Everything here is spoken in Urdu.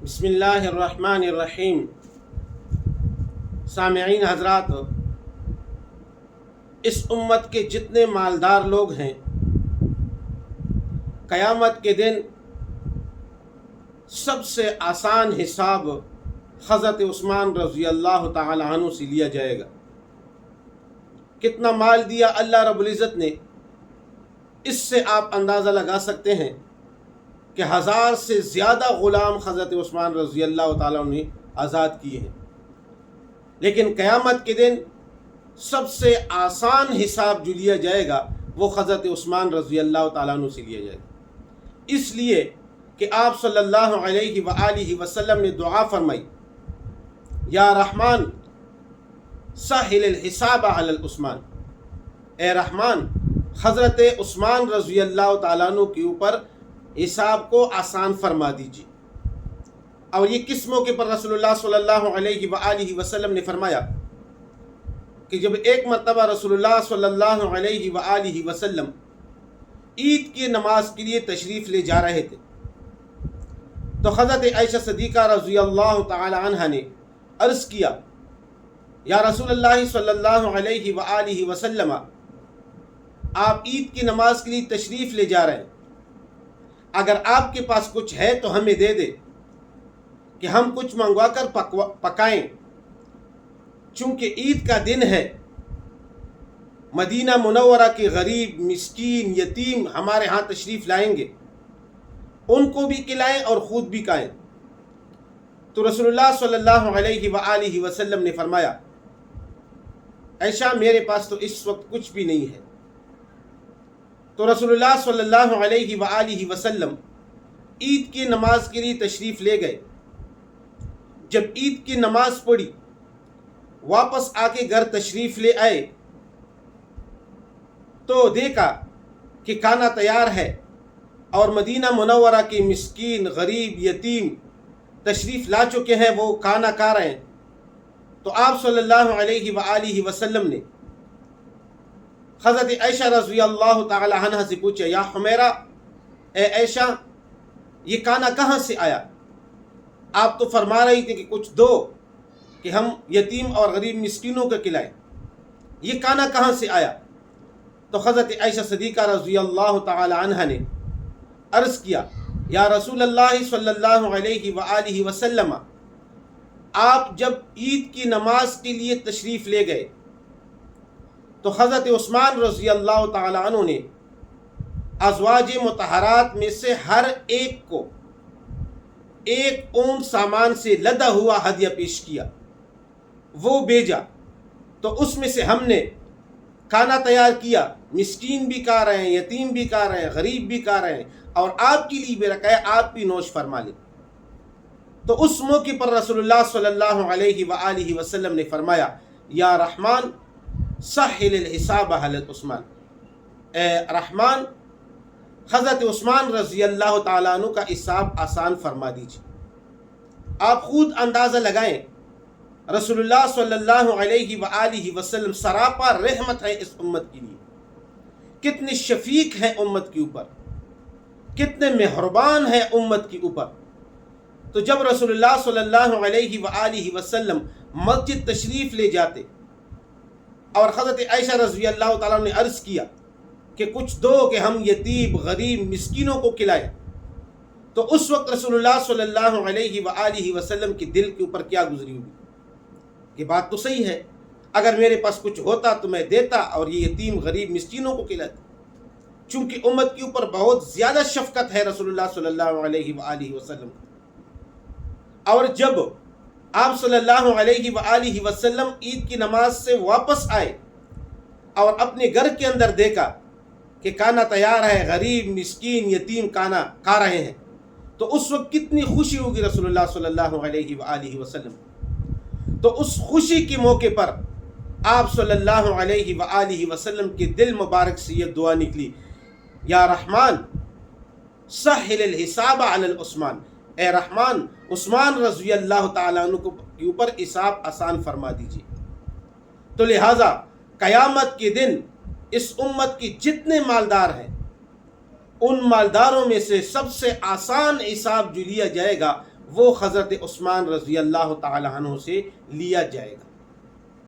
بسم اللہ الرحمن الرحیم۔ سامعین حضرات، اس امت کے جتنے مالدار لوگ ہیں قیامت کے دن سب سے آسان حساب حضرت عثمان رضی اللہ تعالی عنہ سے لیا جائے گا۔ کتنا مال دیا اللہ رب العزت نے، اس سے آپ اندازہ لگا سکتے ہیں کہ 1000 سے زیادہ غلام حضرت عثمان رضی اللہ تعالیٰ عنہ نے آزاد کیے ہیں۔ لیکن قیامت کے دن سب سے آسان حساب جو لیا جائے گا وہ حضرت عثمان رضی اللہ تعالیٰ عنہ سے لیا جائے گا، اس لیے کہ آپ صلی اللہ علیہ وآلہ وسلم نے دعا فرمائی، یا رحمان سہل الحساب علی العثمان، اے رحمان حضرت عثمان رضی اللہ تعالیٰ عنہ کے اوپر حساب کو آسان فرما دیجیے۔ اور یہ کس موقع پر رسول اللہ صلی اللہ علیہ وآلہ وسلم نے فرمایا کہ جب ایک مرتبہ رسول اللہ صلی اللہ علیہ وآلہ وسلم عید کی نماز کے لیے تشریف لے جا رہے تھے، تو حضرت عائشہ صدیقہ رضی اللہ تعالی عنہ نے عرض کیا، یا رسول اللہ صلی اللہ علیہ وآلہ وسلم، آپ عید کی نماز کے لیے تشریف لے جا رہے ہیں، اگر آپ کے پاس کچھ ہے تو ہمیں دے دے کہ ہم کچھ منگوا کر پکائیں، چونکہ عید کا دن ہے، مدینہ منورہ کے غریب مسکین یتیم ہمارے ہاں تشریف لائیں گے، ان کو بھی کھلائیں اور خود بھی کھائیں۔ تو رسول اللہ صلی اللہ علیہ وآلہ وسلم نے فرمایا، عائشہ میرے پاس تو اس وقت کچھ بھی نہیں ہے۔ تو رسول اللہ صلی اللہ علیہ وآلہ وسلم عید کی نماز کے لیے تشریف لے گئے۔ جب عید کی نماز پڑھی، واپس آ کے گھر تشریف لے آئے تو دیکھا کہ کھانا تیار ہے اور مدینہ منورہ کے مسکین غریب یتیم تشریف لا چکے ہیں، وہ کھانا کھا رہے ہیں۔ تو آپ صلی اللہ علیہ وآلہ وسلم نے حضرت عائشہ رضی اللہ تعالی عنہ سے پوچھا، یا حمیرہ، اے عائشہ یہ کھانا کہاں سے آیا؟ آپ تو فرما رہی تھی کہ کچھ دو کہ ہم یتیم اور غریب مسکینوں کو کھلائیں، یہ کھانا کہاں سے آیا؟ تو حضرت عائشہ صدیقہ رضی اللہ تعالی عنہ نے عرض کیا، یا رسول اللہ صلی اللہ علیہ وآلہ وسلم، آپ جب عید کی نماز کے لیے تشریف لے گئے تو حضرت عثمان رضی اللہ تعالی عنہ نے ازواج مطہرات میں سے ہر ایک کو ایک اونٹ سامان سے لدا ہوا ہدیہ پیش کیا، وہ بھیجا۔ تو اس میں سے ہم نے کھانا تیار کیا، مسکین بھی کھا رہے ہیں، یتیم بھی کھا رہے ہیں، غریب بھی کھا رہے ہیں، اور آپ کے لیے بھی رکھا ہے، آپ بھی نوش فرما لیں۔ تو اس موقع پر رسول اللہ صلی اللہ علیہ وآلہ وسلم نے فرمایا، یا رحمان سہل الحساب علی عثمان، اے رحمان حضرت عثمان رضی اللہ تعالیٰ عنہ کا حساب آسان فرما دیجیے۔ آپ خود اندازہ لگائیں، رسول اللہ صلی اللہ علیہ وآلہ وسلم سراپا رحمت ہے اس امت کے لیے، کتنے شفیق ہیں امت کے اوپر، کتنے مہربان ہیں امت کے اوپر۔ تو جب رسول اللہ صلی اللہ علیہ وآلہ وسلم مسجد تشریف لے جاتے اور حضرت عائشہ رضی اللہ تعالیٰ نے عرض کیا کہ کچھ دو کہ ہم یتیم غریب مسکینوں کو کھلائیں، تو اس وقت رسول اللہ صلی اللہ علیہ وآلہ وسلم کے دل کے اوپر کیا گزری ہوگی کہ بات تو صحیح ہے، اگر میرے پاس کچھ ہوتا تو میں دیتا اور یہ یتیم غریب مسکینوں کو کھلاتا۔ چونکہ امت کے اوپر بہت زیادہ شفقت ہے رسول اللہ صلی اللہ علیہ وآلہ وسلم۔ اور جب آپ صلی اللہ علیہ وآلہ وسلم عید کی نماز سے واپس آئے اور اپنے گھر کے اندر دیکھا کہ کھانا تیار ہے، غریب مسکین یتیم کھانا کھا رہے ہیں، تو اس وقت کتنی خوشی ہوگی رسول اللہ صلی اللہ علیہ وآلہ وسلم۔ تو اس خوشی کے موقع پر آپ صلی اللہ علیہ وآلہ وسلم کے دل مبارک سے یہ دعا نکلی، یا رحمان سہل الحساب علی العثمان، اے رحمان عثمان رضی اللہ تعالیٰ عنہ کے اوپر حساب آسان فرما دیجیے۔ تو لہٰذا قیامت کے دن اس امت کے جتنے مالدار ہیں، ان مالداروں میں سے سب سے آسان حساب جو لیا جائے گا وہ حضرت عثمان رضی اللہ تعالی عنہ سے لیا جائے گا۔